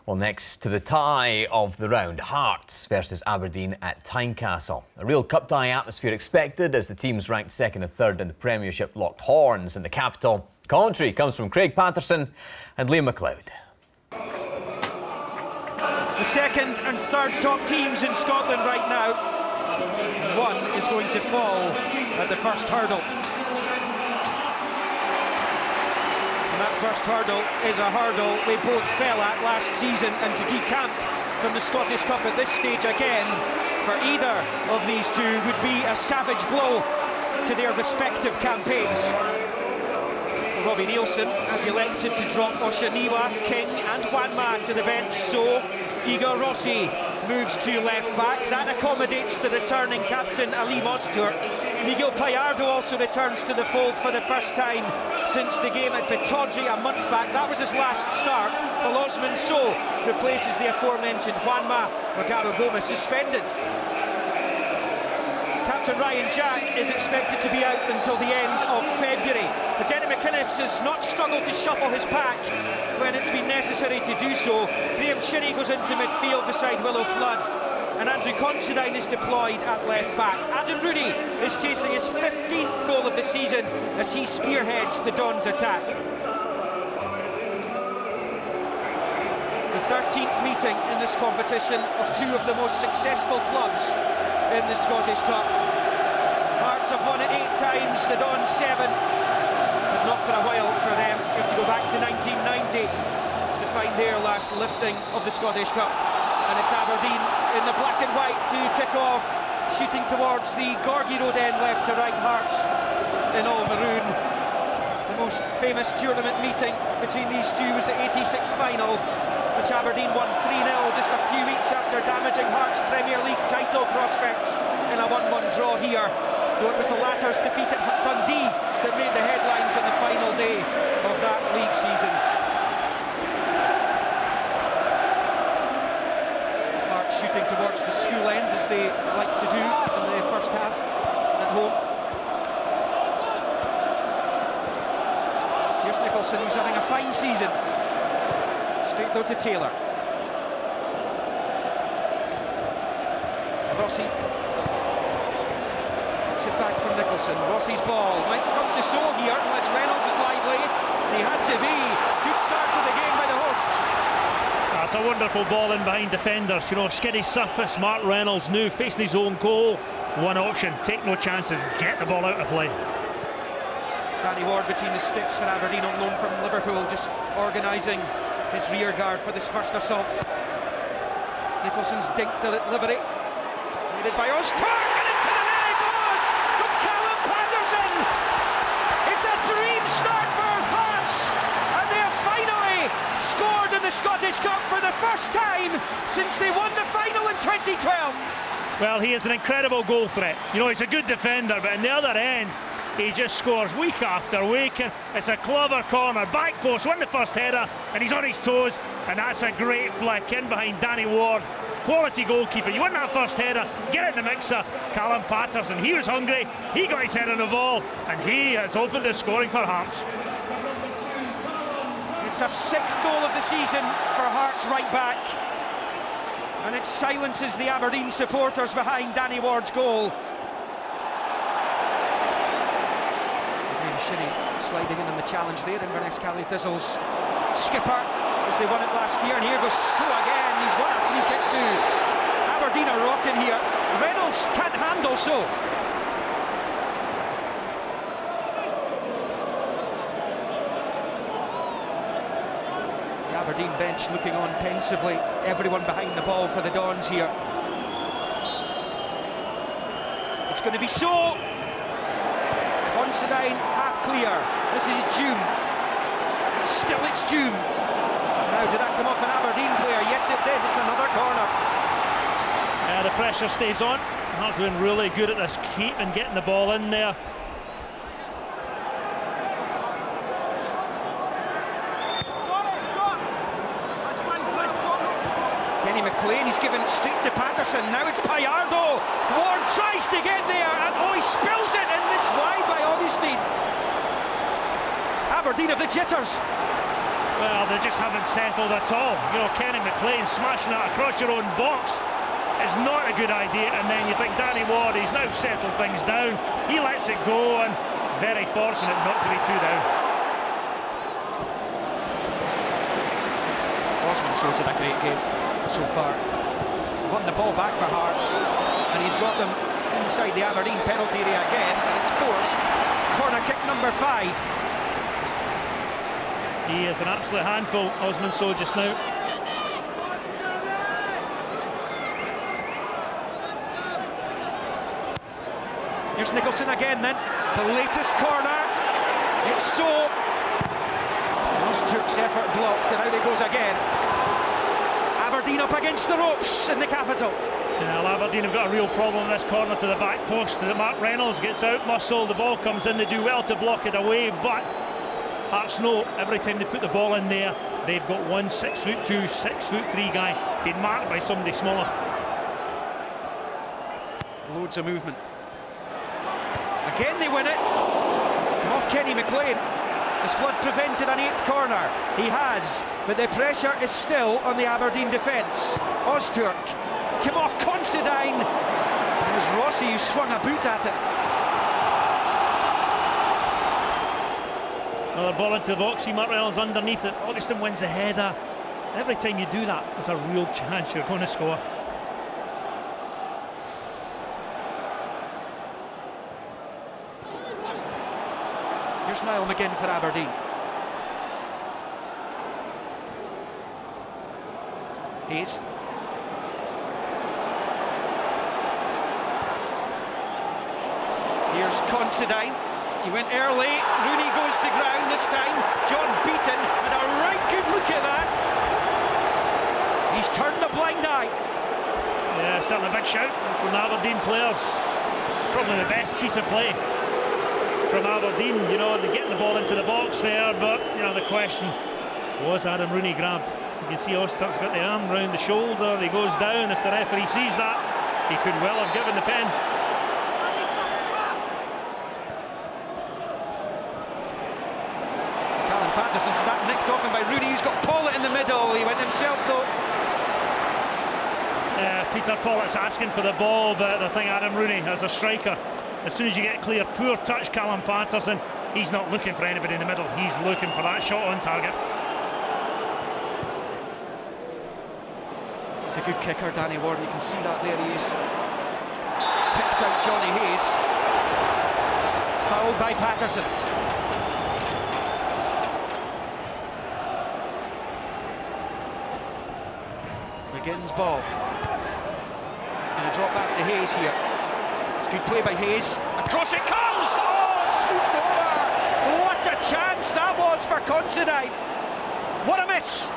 Well, next to the tie of the round, Hearts versus Aberdeen at Tynecastle. A real cup tie atmosphere expected as the teams ranked second and third in the Premiership locked horns in the capital. Commentary comes from Craig Patterson and Liam McLeod. The second and third top teams in Scotland right now. One is going to fall at the first hurdle. And that first hurdle is a hurdle they both fell at last season, and to decamp from the Scottish Cup at this stage again for either of these two would be a savage blow to their respective campaigns. Robbie Neilson has elected to drop Oshaniwa, King and Wanma to the bench, so Igor Rossi moves to left back. That accommodates the returning captain Ali Mozturk. Miguel Pallardo also returns to the fold for the first time since the game at Pittodrie a month back. That was his last start. While Osman Sow replaces the aforementioned Wanma. Magaro Gomez suspended. Captain Ryan Jack is expected to be out until the end of February. But Denny McInnes has not struggled to shuffle his pack when it's been necessary to do so. Graham Shinnie goes into midfield beside Willow Flood, and Andrew Considine is deployed at left back. Adam Rooney is chasing his 15th goal of the season as he spearheads the Dons' attack. The 13th meeting in this competition of two of the most successful clubs in the Scottish Cup. Hearts have won it 8 times, the Dons 7, but not for a while for them. You have to go back to 1990 to find their last lifting of the Scottish Cup. And it's Aberdeen in the black and white to kick off, shooting towards the Gorgie Road end, left to right. Hearts in all maroon. The most famous tournament meeting between these two was the '86 final, which Aberdeen won 3-0 just a few weeks after damaging Hearts' Premier League title prospects in a 1-1 draw here, though it was the latter's defeat at Dundee that made the headlines on the final day of that league season. Hearts shooting towards the school end, as they like to do in the first half at home. Here's Nicholson, who's having a fine season. Straight though to Taylor. Rossi. It's it back from Nicholson. Rossi's ball might come to Sow here unless Reynolds is lively. He had to be. Good start to the game by the hosts. That's a wonderful ball in behind defenders. You know, skiddy surface. Mark Reynolds knew, facing his own goal. One option, take no chances, get the ball out of play. Danny Ward between the sticks for Aberdeen, on loan from Liverpool, just organising his rear guard for this first assault. Nicholson's dink delivery, leaded by Ozturk, and into the net it goes from Callum Patterson. It's a dream start for Hearts, and they have finally scored in the Scottish Cup for the first time since they won the final in 2012. Well, he is an incredible goal threat. You know, he's a good defender, but on the other end, he just scores week after week. It's a clever corner, back post, won the first header, and he's on his toes, and that's a great flick in behind Danny Ward. Quality goalkeeper. You win that first header, get it in the mixer. Callum Patterson, he was hungry, he got his head on the ball, and he has opened the scoring for Hearts. It's a 6th goal of the season for Hearts right back, and it silences the Aberdeen supporters behind Danny Ward's goal. Shinnie sliding in on the challenge there, Inverness Cali Thistle's skipper as they won it last year, and here goes Sow again. He's won a free kick too. Aberdeen are rocking here. Reynolds can't handle Sow. The Aberdeen bench looking on pensively, everyone behind the ball for the Dons here. It's going to be Sow. Considine half clear. This is June. Still it's June. Now, did that come off an Aberdeen player? Yes, it did. It's another corner. Yeah, the pressure stays on. Hearts have been really good at this keep and getting the ball in there. Kenny McLean, he's given it straight to Patterson. Now it's Pallardo. Ward tries to get there, and he spills it, and it's wide by Augustine. Aberdeen have the jitters. Well, they just haven't settled at all. You know, Kenny McLean smashing that across your own box is not a good idea, and then you think Danny Ward, he's now settled things down. He lets it go, and very fortunate not to be 2 down. Osman shows had a great game so far. Won the ball back for Hearts, and he's got them inside the Aberdeen penalty area again, and it's forced. Corner kick number 5. He is an absolute handful, Osman Sow, just now. Here's Nicholson again then. The latest corner. It's Sow. Ozturk's effort blocked, and out it goes again. Aberdeen up against the ropes in the capital. Well, Aberdeen have got a real problem in this corner to the back post. Mark Reynolds gets out muscle, the ball comes in, they do well to block it away, but Hearts know every time they put the ball in there, they've got one 6'2", 6'3" guy being marked by somebody smaller. Loads of movement. Again they win it. Come off Kenny McLean. Has Flood prevented an 8th corner? He has, but the pressure is still on the Aberdeen defence. Ozturk. Come off Considine. It was Rossi who swung a boot at it. Another ball into the box, Mark Reynolds underneath it. Augustin wins the header. Every time you do that, there's a real chance you're going to score. Here's Niall McGinn for Aberdeen. Hayes. Here's Considine. He went early. Rooney goes to ground this time. John Beaton had a right good look at that. He's turned a blind eye. Yeah, certainly a big shout from the Aberdeen players. Probably the best piece of play from Aberdeen. You know, they're getting the ball into the box there, but you know, the question was Adam Rooney grabbed. You can see Ozturk's got the arm round the shoulder. He goes down. If the referee sees that, he could well have given the pen. Patterson's that nicked off him by Rooney, who's got Pollitt in the middle. He went himself though. Peter Pollitt's asking for the ball, but I think Adam Rooney, as a striker, as soon as you get clear, poor touch Callum Patterson, he's not looking for anybody in the middle, he's looking for that shot on target. He's a good kicker, Danny Ward, you can see that there. He is picked out Johnny Hayes. Fouled by Patterson. McGinn's ball. Going to drop back to Hayes here. It's good play by Hayes. Across it comes! Oh, scooped over! What a chance that was for Considine! What a miss!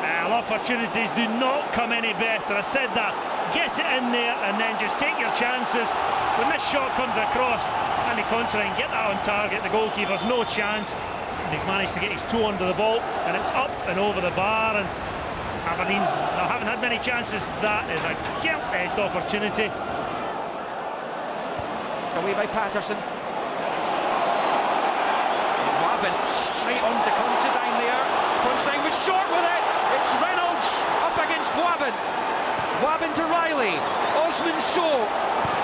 Well, opportunities do not come any better. I said that. Get it in there and then just take your chances. When this shot comes across, Andy Considine get that on target. The goalkeeper's no chance. And he's managed to get his toe under the ball, and it's up and over the bar. And Aberdeen haven't had many chances. That is a gilt-edged opportunity. Away by Patterson. Wabin straight on to Considine there. Considine was short with it. It's Reynolds up against Wabin. Wabin to Riley. Osman Sow.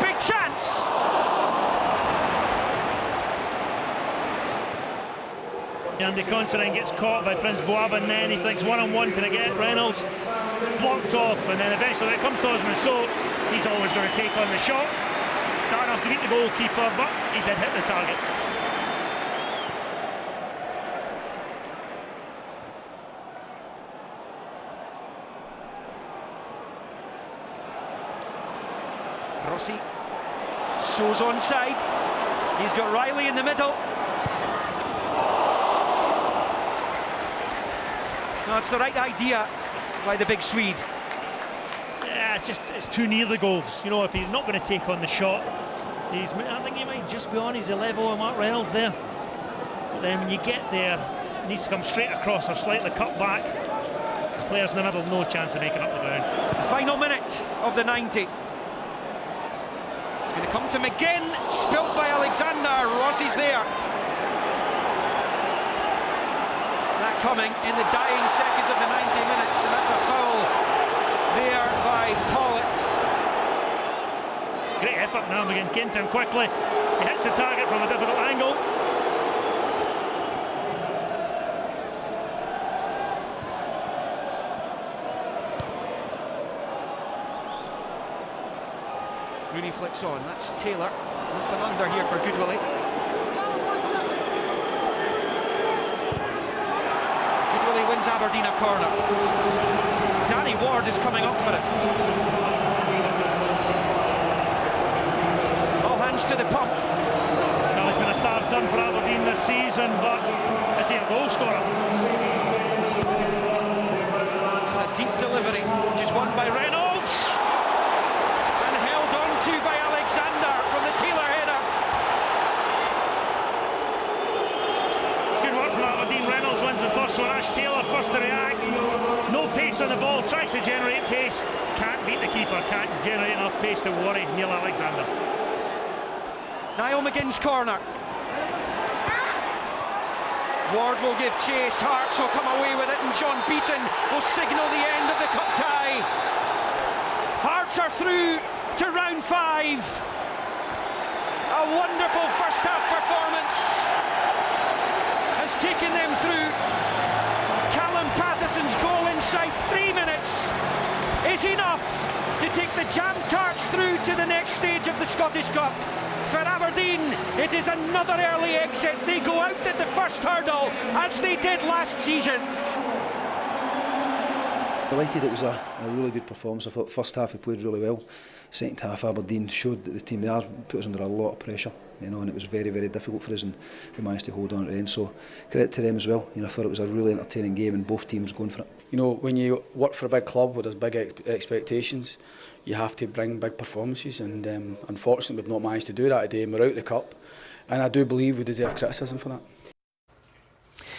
Big chance. Andy Considine gets caught by Prince Boabin, then he thinks one-on-one, can I get Reynolds? Blocked off, and then eventually when it comes to Osman Sow, he's always going to take on the shot. Not enough to beat the goalkeeper, but he did hit the target. Rossi. Sow's onside. He's got Riley in the middle. No, it's the right idea by the big Swede. Yeah, it's too near the goals. You know, if he's not going to take on the shot, I think he might just be on his level of Mark Reynolds there. But then when you get there, he needs to come straight across or slightly cut back. Players in the middle, no chance of making up the ground. The final minute of the 90. It's going to come to McGinn, spilt by Alexander. Rossi's there. That coming in the dying seconds of the 90 minutes, and that's a foul there by Pollitt. Great effort now, again, Kent him quickly. He hits the target from a difficult angle. Rooney flicks on, that's Taylor. Up and under here for Goodwillie. Goodwillie wins Aberdeen a corner. Danny Ward is coming up for it. All hands to the pump. Well, he's been a star turn for Aberdeen this season, but is he a goal scorer? It's a deep delivery, which is won by Reynolds. And held on to by Alexander from the Taylor header. It's good work from Aberdeen. Reynolds wins the first one. Ash Taylor first to react. No pace on the ball, tries to generate pace. Can't beat the keeper, can't generate enough pace to worry Neil Alexander. Niall McGinn's corner. Ward will give chase, Hearts will come away with it, and John Beaton will signal the end of the cup tie. Hearts are through to round 5. A wonderful first half performance has taken them through. Callum Patterson's goal inside 3 minutes is enough to take the Jam Tarts through to the next stage of the Scottish Cup. For Aberdeen, it is another early exit. They go out at the first hurdle, as they did last season. Delighted, it was a really good performance. I thought first half we played really well. Second half Aberdeen showed that the team there put us under a lot of pressure, and it was very, very difficult for us, and we managed to hold on at the end. So credit to them as well. I thought it was a really entertaining game and both teams going for it. When you work for a big club where there's big expectations, you have to bring big performances, and unfortunately we've not managed to do that today, and we're out the cup, and I do believe we deserve criticism for that.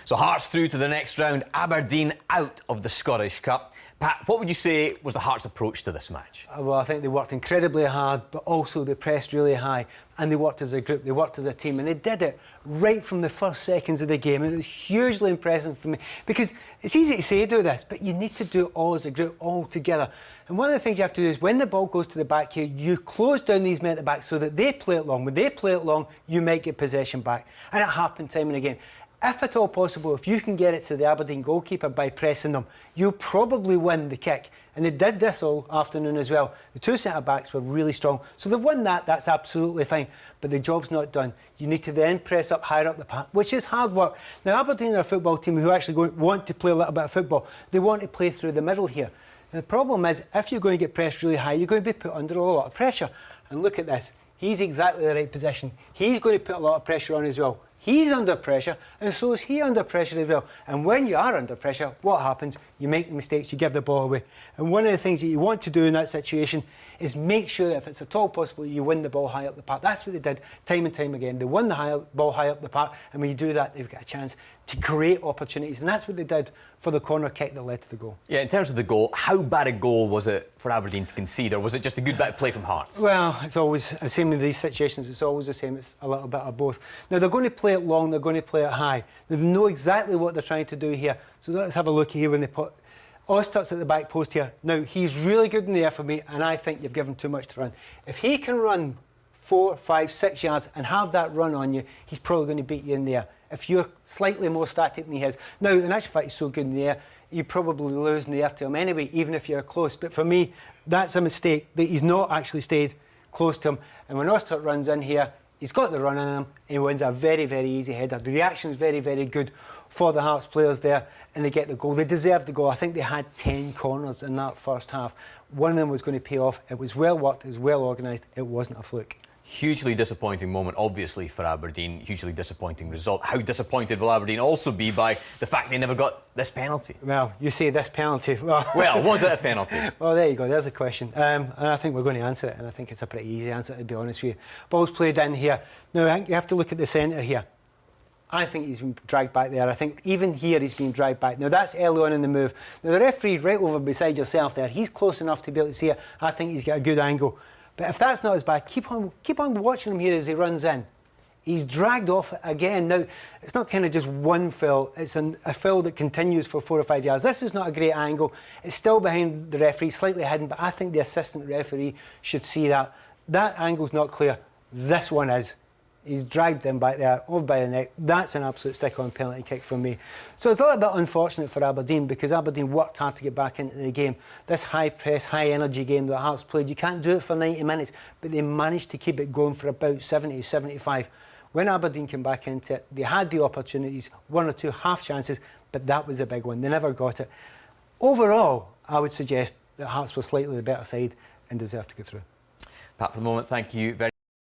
So Hearts through to the next round, Aberdeen out of the Scottish Cup. Pat, what would you say was the Hearts' approach to this match? Well, I think they worked incredibly hard, but also they pressed really high, and they worked as a group, they worked as a team, and they did it right from the first seconds of the game. And it was hugely impressive for me, because it's easy to say do this, but you need to do it all as a group, all together. And one of the things you have to do is when the ball goes to the back here, you close down these men at the back so that they play it long. When they play it long, you might get possession back. And it happened time and again. If at all possible, if you can get it to the Aberdeen goalkeeper by pressing them, you'll probably win the kick. And they did this all afternoon as well. The two centre-backs were really strong. So they've won that, that's absolutely fine. But the job's not done. You need to then press up higher up the park, which is hard work. Now, Aberdeen are a football team who actually want to play a little bit of football. They want to play through the middle here. And the problem is, if you're going to get pressed really high, you're going to be put under a lot of pressure. And look at this. He's exactly the right position. He's going to put a lot of pressure on as well. He's under pressure, and so is he under pressure as well. And when you are under pressure, what happens? You make the mistakes, you give the ball away. And one of the things that you want to do in that situation is make sure that if it's at all possible, you win the ball high up the park. That's what they did time and time again. They won the ball high up the park, and when you do that, they've got a chance to create opportunities. And that's what they did for the corner kick that led to the goal. Yeah, in terms of the goal, how bad a goal was it for Aberdeen to concede, or was it just a good bit of play from Hearts? Well, it's always the same in these situations. It's always the same. It's a little bit of both. Now, they're going to play it long, they're going to play it high. They know exactly what they're trying to do here. So let's have a look here when they put Osturt's at the back post here. Now, he's really good in the air for me, and I think you've given too much to run. If he can run 4, 5, 6 yards and have that run on you, he's probably going to beat you in the air. If you're slightly more static than he is. Now, in actual fact, he's so good in the air, you probably lose in the air to him anyway, even if you're close. But for me, that's a mistake, that he's not actually stayed close to him. And when Osturt runs in here, he's got the run on him, and he wins a very, very easy header. The reaction is very, very good for the Hearts players there, and they get the goal. They deserved the goal. I think they had 10 corners in that first half. One of them was going to pay off. It was well worked, it was well organised, it wasn't a fluke. Hugely disappointing moment, obviously, for Aberdeen. Hugely disappointing result. How disappointed will Aberdeen also be by the fact they never got this penalty? Well, you say this penalty. Well, was it a penalty? Well, there you go. There's a question. And I think we're going to answer it, and I think it's a pretty easy answer, to be honest with you. Ball's played in here. Now, I think you have to look at the centre here. I think he's been dragged back there. I think even here he's been dragged back. Now, that's early on in the move. Now, the referee's right over beside yourself there. He's close enough to be able to see it. I think he's got a good angle. But if that's not as bad, keep on watching him here as he runs in. He's dragged off it again. Now, it's not kind of just one foul, it's a foul that continues for 4 or 5 yards. This is not a great angle. It's still behind the referee, slightly hidden, but I think the assistant referee should see that. That angle's not clear. This one is. He's dragged him back there, over by the neck. That's an absolute stick-on penalty kick for me. So it's a little bit unfortunate for Aberdeen, because Aberdeen worked hard to get back into the game. This high-press, high-energy game that Hearts played, you can't do it for 90 minutes, but they managed to keep it going for about 70, 75. When Aberdeen came back into it, they had the opportunities, 1 or 2 half chances, but that was a big one. They never got it. Overall, I would suggest that Hearts were slightly the better side and deserved to go through. Pat, for the moment, thank you very